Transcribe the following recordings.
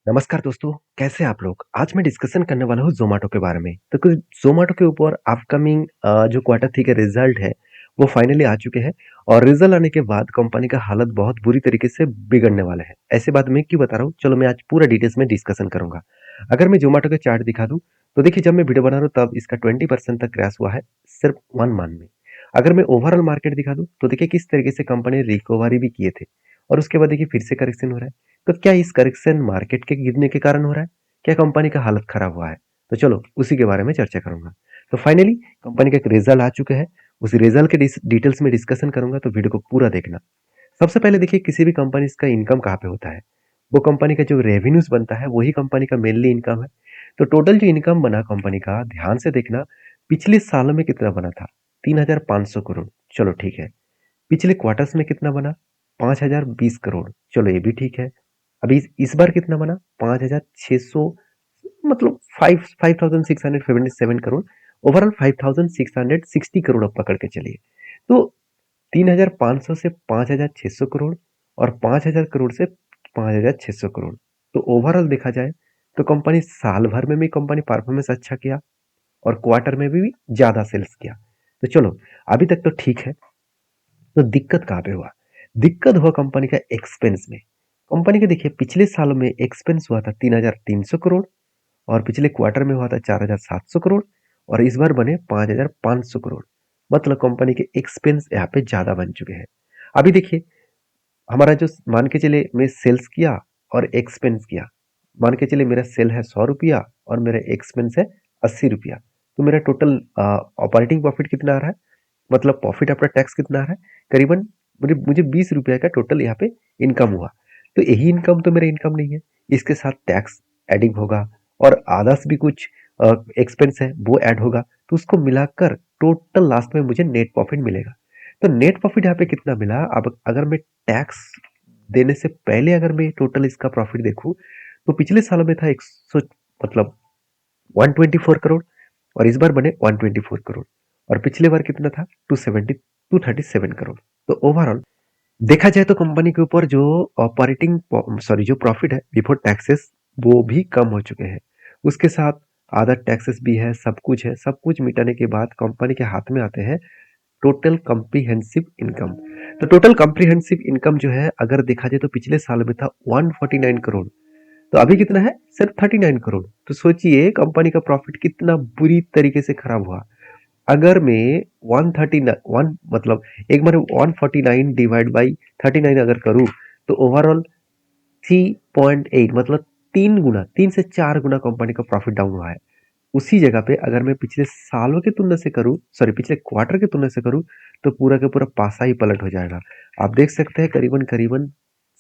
नमस्कार दोस्तों, कैसे हैं आप लोग? आज मैं डिस्कशन करने वाला हूँ ज़ोमैटो के बारे में। तो कुछ ज़ोमैटो के ऊपर अपकमिंग जो क्वार्टर 3 के रिज़ल्ट है, वो फाइनली आ चुके हैं और रिज़ल्ट आने के बाद कंपनी का हालत बहुत बुरी तरीके से बिगड़ने वाला है। ऐसी बात मैं क्यों बता रहा हूँ? चलो मैं आज पूरा डिटेल्स में डिस्कशन करूँगा। अगर मैं ज़ोमैटो का चार्ट दिखा दूँ, तो देखिए जब मैं वीडियो बना रहा हूँ तब इसका 20% तक क्रैश हुआ है, सिर्फ 1 मंथ में। अगर मैं ओवरऑल मार्केट दिखा दूँ, तो देखिए किस तरीके से कंपनी रिकवरी भी किए थे और उसके बाद देखिए फिर से करेक्शन हो रहा है। तो क्या इस करेक्शन मार्केट के गिरने के कारण हो रहा है? क्या कंपनी का हालत खराब हुआ है? तो चलो उसी के बारे में चर्चा करूंगा। तो फाइनली कंपनी का एक रिजल्ट आ चुका है। उस रिजल्ट के डिटेल्स में डिस्कशन करूंगा, तो वीडियो को पूरा देखना। सबसे पहले देखिए किसी भी कंपनी का इनकम कहाँ पे होता है। वो कंपनी का जो रेवेन्यूज बनता है वही कंपनी का मेनली इनकम है। तो टोटल जो इनकम बना कंपनी का, ध्यान से देखना, पिछले सालों में कितना बना था? 3,500 करोड़। चलो ठीक है। पिछले क्वार्टर्स में कितना बना? 5,020 करोड़। चलो ये भी ठीक है। अभी इस बार कितना बना? 5,600, मतलब 5,677 करोड़। ओवरऑल 5,660 करोड़ अब पकड़ के चलिए। तो 3,500 से 5,600 करोड़ और 5,000 करोड़ से 5,600 करोड़। तो ओवरऑल देखा जाए तो कंपनी साल भर में भी कंपनी परफॉर्मेंस अच्छा किया और क्वार्टर में भी ज्यादा सेल्स किया। तो चलो अभी तक तो ठीक है। तो दिक्कत कहाँ पे हुआ? दिक्कत हुआ कंपनी का एक्सपेंस में। कंपनी के देखिए पिछले सालों में एक्सपेंस हुआ था 3,300 करोड़ और पिछले क्वार्टर में हुआ था 4,700 करोड़ और इस बार बने 5,500 करोड़। मतलब कंपनी के एक्सपेंस यहाँ पे ज्यादा बन चुके हैं। अभी देखिए हमारा जो मान के चले मैं सेल्स किया और एक्सपेंस किया। मान के चले मेरा सेल है 100 रुपया और मेरा एक्सपेंस है 80 रुपया। तो मेरा टोटल ऑपरेटिंग प्रॉफिट कितना आ रहा है? मतलब प्रॉफिट आफ्टर टैक्स कितना आ रहा है? करीबन मुझे मुझे 20 रुपया का टोटल यहाँ पे इनकम हुआ। तो यही इनकम तो मेरा इनकम नहीं है। इसके साथ टैक्स एडिंग होगा और अदर्स भी कुछ एक्सपेंस है वो ऐड होगा। तो उसको मिलाकर टोटल लास्ट में मुझे नेट प्रॉफिट मिलेगा। तो नेट प्रॉफिट यहाँ पे कितना मिला? अब अगर मैं टैक्स देने से पहले अगर मैं टोटल इसका प्रॉफिट देखूं, तो पिछले सालों में था 100, मतलब 124 करोड़ और इस बार बने 124 करोड़ और पिछले बार कितना था? 237 करोड़। तो ओवरऑल देखा जाए तो कंपनी के ऊपर जो ऑपरेटिंग सॉरी जो प्रॉफिट है बिफोर टैक्सेस वो भी कम हो चुके हैं। उसके साथ अदर टैक्सेस भी है, सब कुछ है। सब कुछ मिटाने के बाद कंपनी के हाथ में आते हैं टोटल कॉम्प्रिहेंसिव इनकम। तो टोटल कॉम्प्रिहेंसिव इनकम जो है अगर देखा जाए तो पिछले साल में था 149 करोड़। तो अभी कितना है? सिर्फ 39 करोड़। तो सोचिए कंपनी का प्रॉफिट कितना बुरी तरीके से खराब हुआ। अगर मैं 139 वन मतलब एक बार 149 डिवाइड बाई 39 अगर करूं, तो ओवरऑल 3.8, मतलब 3 गुना, 3 से 4 गुना कंपनी का प्रॉफिट डाउन हुआ है। उसी जगह पे अगर मैं पिछले सालों की तुलना से करूं, सॉरी पिछले क्वार्टर की तुलना से करूं, तो पूरा का पूरा पासा ही पलट हो जाएगा। आप देख सकते हैं करीबन करीबन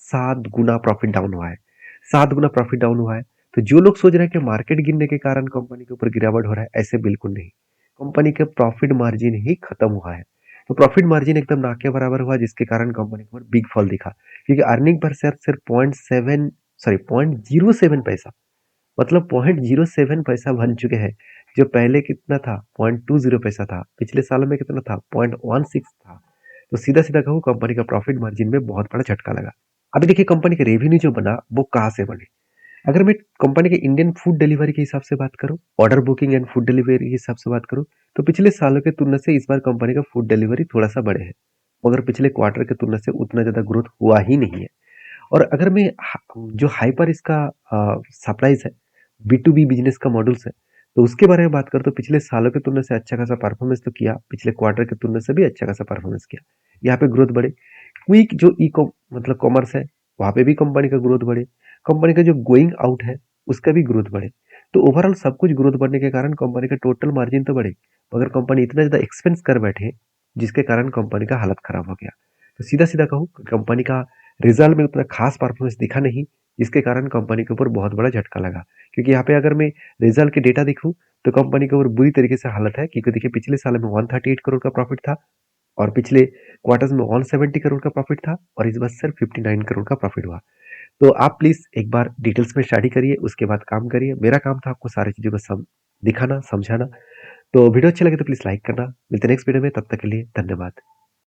7 गुना प्रॉफिट डाउन हुआ है। 7 गुना प्रॉफिट डाउन हुआ है। तो जो लोग सोच रहे हैं कि मार्केट गिरने के कारण कंपनी के ऊपर गिरावट हो रहा है, ऐसे बिल्कुल नहीं। कंपनी का प्रॉफिट मार्जिन ही खत्म हुआ है। तो प्रॉफिट मार्जिन एकदम ना के बराबर हुआ, जिसके कारण कंपनी के ऊपर बिग फॉल दिखा। क्योंकि अर्निंग पर शेयर सिर्फ 0.07 मतलब 0.07 बन चुके हैं। जो पहले कितना था? 0.20 पैसा था। पिछले सालों में कितना था? 0.16 था। तो सीधा सीधा कहूँ कंपनी का प्रॉफिट मार्जिन में बहुत बड़ा झटका लगा। अभी देखिए कंपनी का रेवेन्यू जो बना वो कहाँ से बने? अगर मैं कंपनी के इंडियन फूड डिलीवरी के हिसाब से बात करूं, order booking and food delivery के हिसाब से बात करूं, तो पिछले सालों के तुलना से इस बार कंपनी का फूड डिलीवरी थोड़ा सा बढ़े है, मगर पिछले क्वार्टर के तुलना से उतना ज्यादा ग्रोथ हुआ ही नहीं है। और अगर मैं जो हाइपर इसका सप्लाईज है, बी टू बी बिजनेस का मॉडल्स है, तो उसके बारे में बात करें तो पिछले सालों की तुलना से अच्छा खासा परफॉर्मेंस तो किया, पिछले क्वार्टर की तुलना से भी अच्छा खासा परफॉर्मेंस किया। यहाँ पे ग्रोथ बढ़े। क्विक जो मतलब कॉमर्स है, वहां पे भी कंपनी का ग्रोथ बढ़े। कंपनी का जो गोइंग आउट है उसका भी ग्रोथ बढ़े। तो ओवरऑल सब कुछ ग्रोथ बढ़ने के कारण कंपनी का टोटल मार्जिन तो बढ़े, मगर कंपनी इतना ज्यादा एक्सपेंस कर बैठे जिसके कारण कंपनी का हालत खराब हो गया। तो सीधा सीधा कहूँ कंपनी का रिजल्ट में उतना खास परफॉर्मेंस दिखा नहीं, जिसके कारण कंपनी के ऊपर बहुत बड़ा झटका लगा। क्योंकि यहाँ पे अगर मैं रिजल्ट के डेटा दिखूं, तो कंपनी के ऊपर बुरी तरीके से हालत है। क्योंकि देखिए पिछले साल में 138 करोड़ का प्रॉफिट था और पिछले क्वार्टर्स में 170 करोड़ का प्रॉफिट था और इस बार सिर्फ 59 करोड़ का प्रॉफिट हुआ। तो आप प्लीज एक बार डिटेल्स में स्टडी करिए, उसके बाद काम करिए। मेरा काम था आपको सारी चीजों को दिखाना, समझाना। तो वीडियो अच्छी लगे तो प्लीज लाइक करना। मिलते हैं नेक्स्ट वीडियो में, तब तक के लिए धन्यवाद।